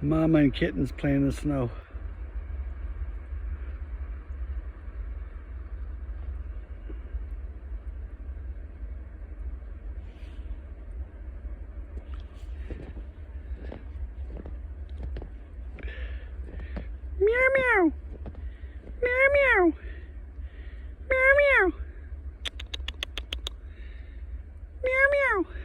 Mama and kittens playing in the snow. Meow meow. Meow meow. Meow meow. Meow meow.